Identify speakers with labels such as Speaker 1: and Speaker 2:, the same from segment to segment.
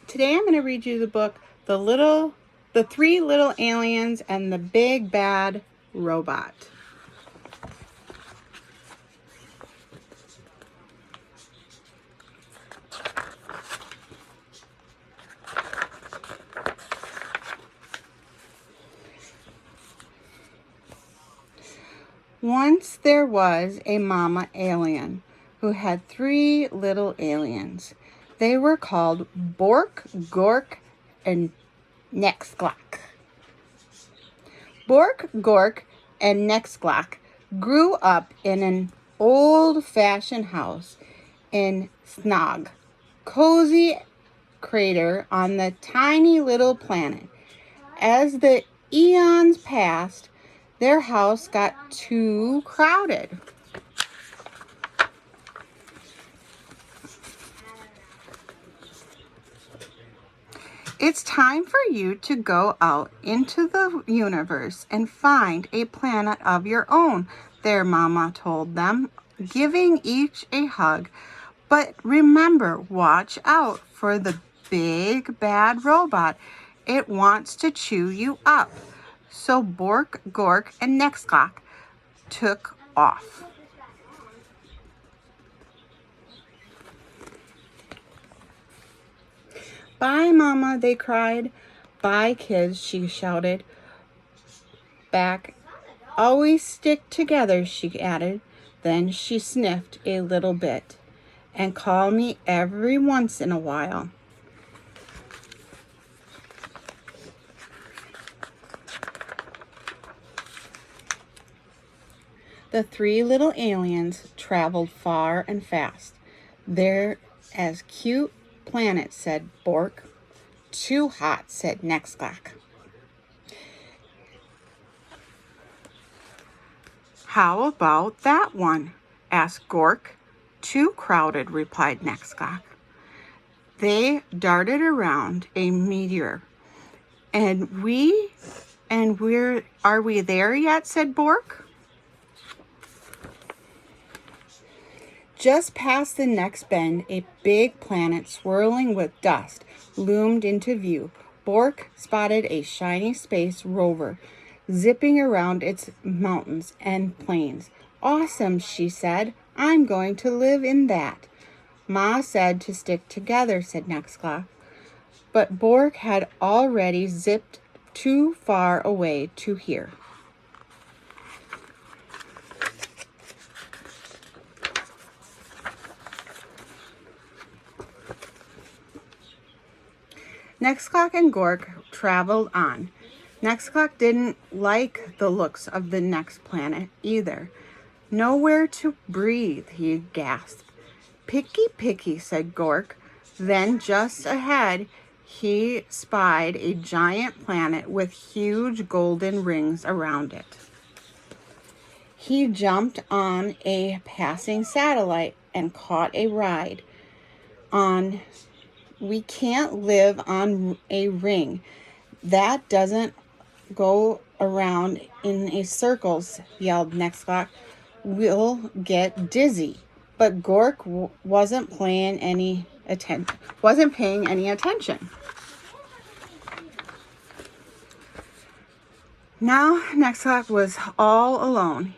Speaker 1: Today I'm going to read you the book, The Three Little Aliens and the Big Bad Robot. Once there was a mama alien who had three little aliens. They were called Bork, Gork, and Nextglock. Bork, Gork, and Nextglock grew up in an old-fashioned house in Snog, cozy crater on the tiny little planet. As the eons passed, their house got too crowded. It's time for you to go out into the universe and find a planet of your own, their mama told them, giving each a hug. But remember, watch out for the big bad robot. It wants to chew you up. So Bork, Gork, and Nextglock took off. Bye, Mama, they cried. Bye, kids, she shouted back. Always stick together, she added. Then she sniffed a little bit. And call me every once in a while. The three little aliens traveled far and fast. They're as cute planets, said Bork. Too hot, said Nextglock. How about that one? Asked Gork. Too crowded, replied Nextglock. They darted around a meteor. Are we there yet? Said Bork. Just past the next bend, a big planet swirling with dust loomed into view. Bork spotted a shiny space rover zipping around its mountains and plains. Awesome, she said. I'm going to live in that. Ma said to stick together, said Nextglock. But Bork had already zipped too far away to hear. Nextglock and Gork traveled on. Nextglock didn't like the looks of the next planet either. Nowhere to breathe, he gasped. Picky, picky, said Gork. Then just ahead, he spied a giant planet with huge golden rings around it. He jumped on a passing satellite and caught a ride on. We can't live on a ring. That doesn't go around in a circles, yelled Nextglock. We'll get dizzy. But Gork wasn't paying any attention. Now Nextglock was all alone.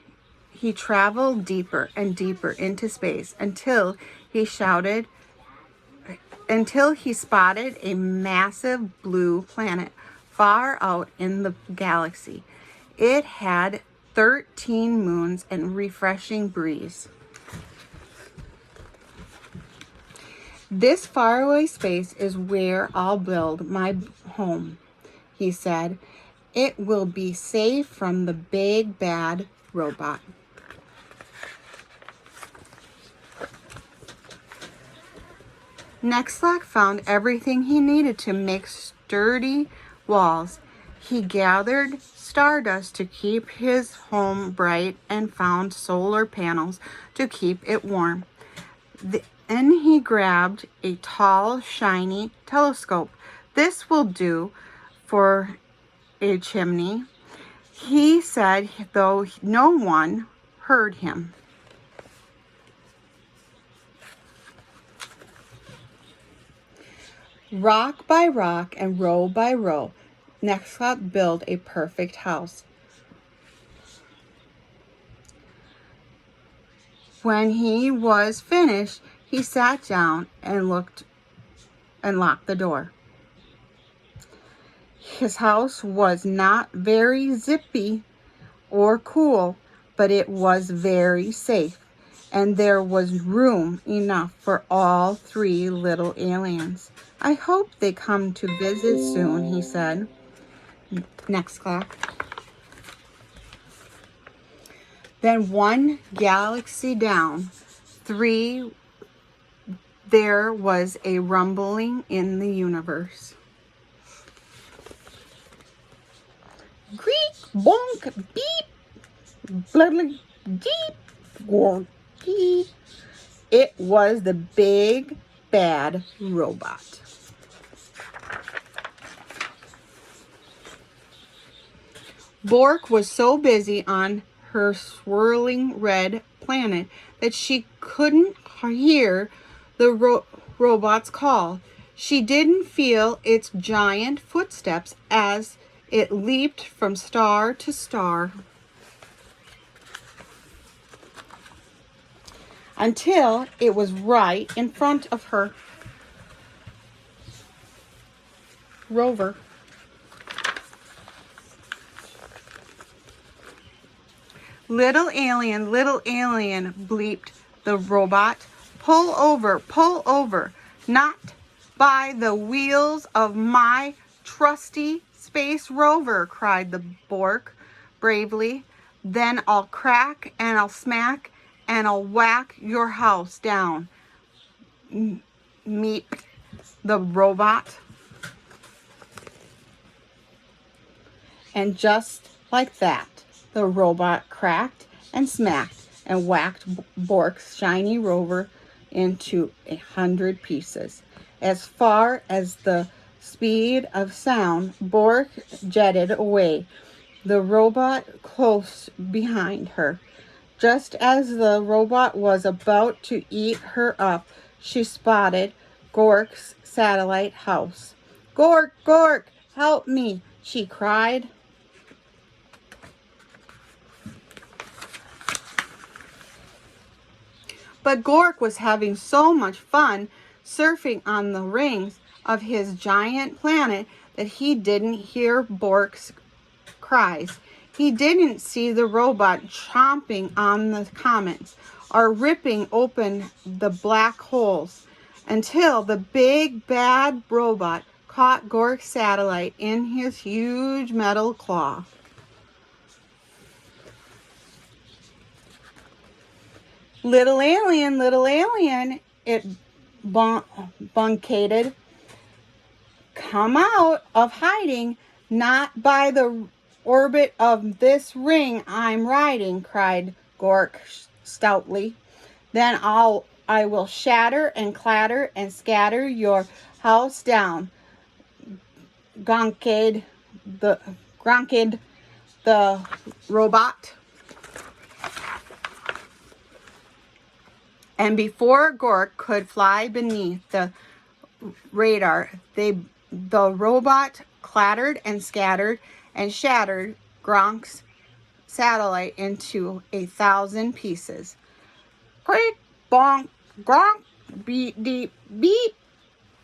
Speaker 1: He traveled deeper and deeper into space until he spotted a massive blue planet far out in the galaxy. It had 13 moons and refreshing breeze. This faraway space is where I'll build my home, he said. It will be safe from the big bad robot. Nextglock found everything he needed to make sturdy walls. He gathered stardust to keep his home bright and found solar panels to keep it warm. Then he grabbed a tall, shiny telescope. This will do for a chimney, he said, though no one heard him. Rock by rock and row by row, Nextclock built a perfect house. When he was finished, he sat down and locked the door. His house was not very zippy or cool, but it was very safe, and there was room enough for all three little aliens. I hope they come to visit soon, he said. Nextclock. Then one galaxy down, there was a rumbling in the universe. Greek, bonk, beep, bloodly, deep, gorky. It was the big bad robot. Bork was so busy on her swirling red planet that she couldn't hear the robot's call. She didn't feel its giant footsteps as it leaped from star to star until it was right in front of her rover. Little alien, bleeped the robot. Pull over, not by the wheels of my trusty space rover, cried the Bork bravely. Then I'll crack and I'll smack and I'll whack your house down, meet the robot. And just like that, the robot cracked and smacked and whacked Bork's shiny rover into 100 pieces. As far as the speed of sound, Bork jetted away, the robot close behind her. Just as the robot was about to eat her up, she spotted Gork's satellite house. Gork, Gork, help me, she cried. But Gork was having so much fun surfing on the rings of his giant planet that he didn't hear Bork's cries. He didn't see the robot chomping on the comets or ripping open the black holes until the big bad robot caught Gork's satellite in his huge metal claw. Little alien, it buncated. Come out of hiding, not by the orbit of this ring I'm riding, cried Gork stoutly. Then I will shatter and clatter and scatter your house down. Gronked the robot. And before Gork could fly beneath the radar, the robot clattered and scattered and shattered Gronk's satellite into 1,000 pieces. Quick, bonk, Gronk, beep, deep, beep,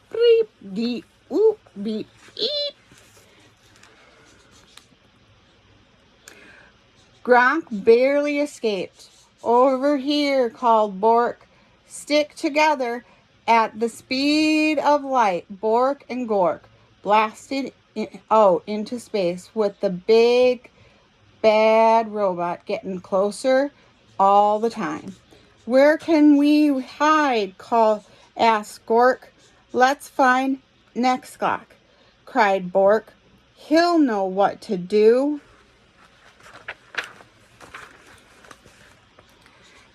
Speaker 1: beep, deep, oop, beep, beep. Gronk barely escaped. Over here, called Bork. Stick together at the speed of light. Bork and Gork blasted out into space with the big bad robot getting closer all the time. Where can we hide? asked Gork. Let's find Nextclock, cried Bork. He'll know what to do.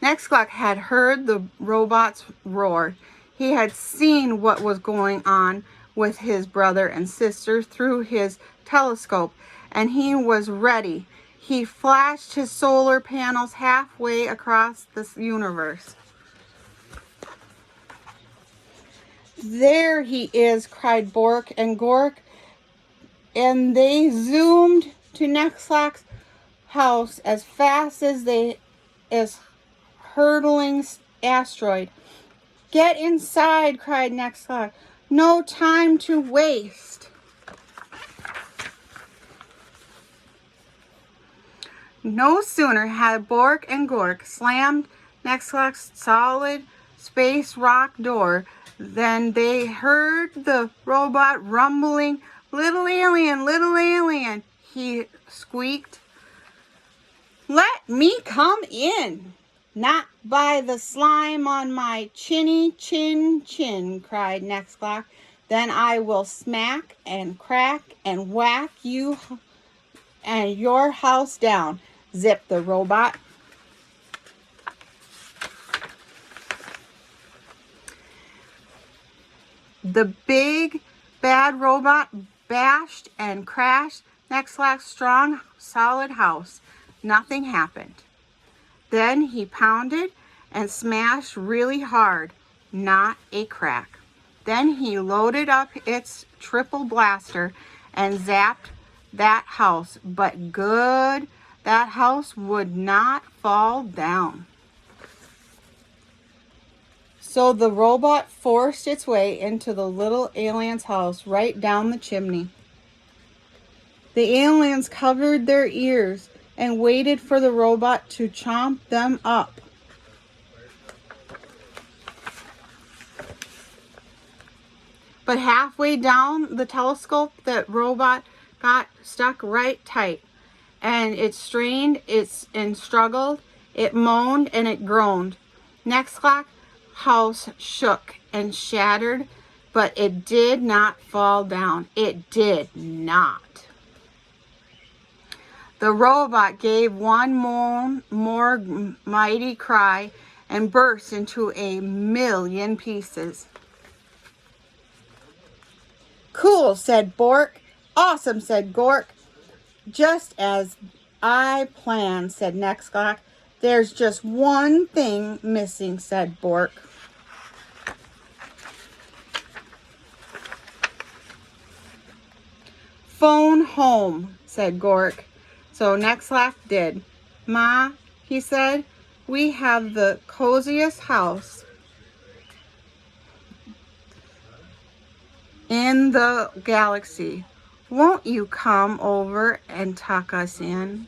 Speaker 1: Nextclock had heard the robot's roar. He had seen what was going on with his brother and sister through his telescope, and he was ready. He flashed his solar panels halfway across the universe. there he is, cried Bork and Gork. And they zoomed to Nextlock's house as fast as hurtling asteroid. Get inside, cried Nextlock. No time to waste. No sooner had Bork and Gork slammed Nextlock's solid space rock door than they heard the robot rumbling, little alien, he squeaked. Let me come in. Not by the slime on my chinny chin, cried Nextlock. Then I will smack and crack and whack you and your house down, zipped the robot. The big bad robot bashed and crashed Nextlock's strong, solid house. Nothing happened. Then he pounded and smashed really hard. Not a crack. Then he loaded up its triple blaster and zapped that house. But good, that house would not fall down. So the robot forced its way into the little alien's house right down the chimney. The aliens covered their ears and waited for the robot to chomp them up. But halfway down the telescope, that robot got stuck right tight. And it strained and struggled. It moaned and it groaned. Nextlock's house shook and shattered, but it did not fall down. It did not. The robot gave one more mighty cry and burst into a million pieces. Cool, said Bork. Awesome, said Gork. Just as I planned, said Nextlock. There's just one thing missing, said Bork. Phone home, said Gork. So Nextlock did. Ma, he said, we have the coziest house in the galaxy. Won't you come over and tuck us in?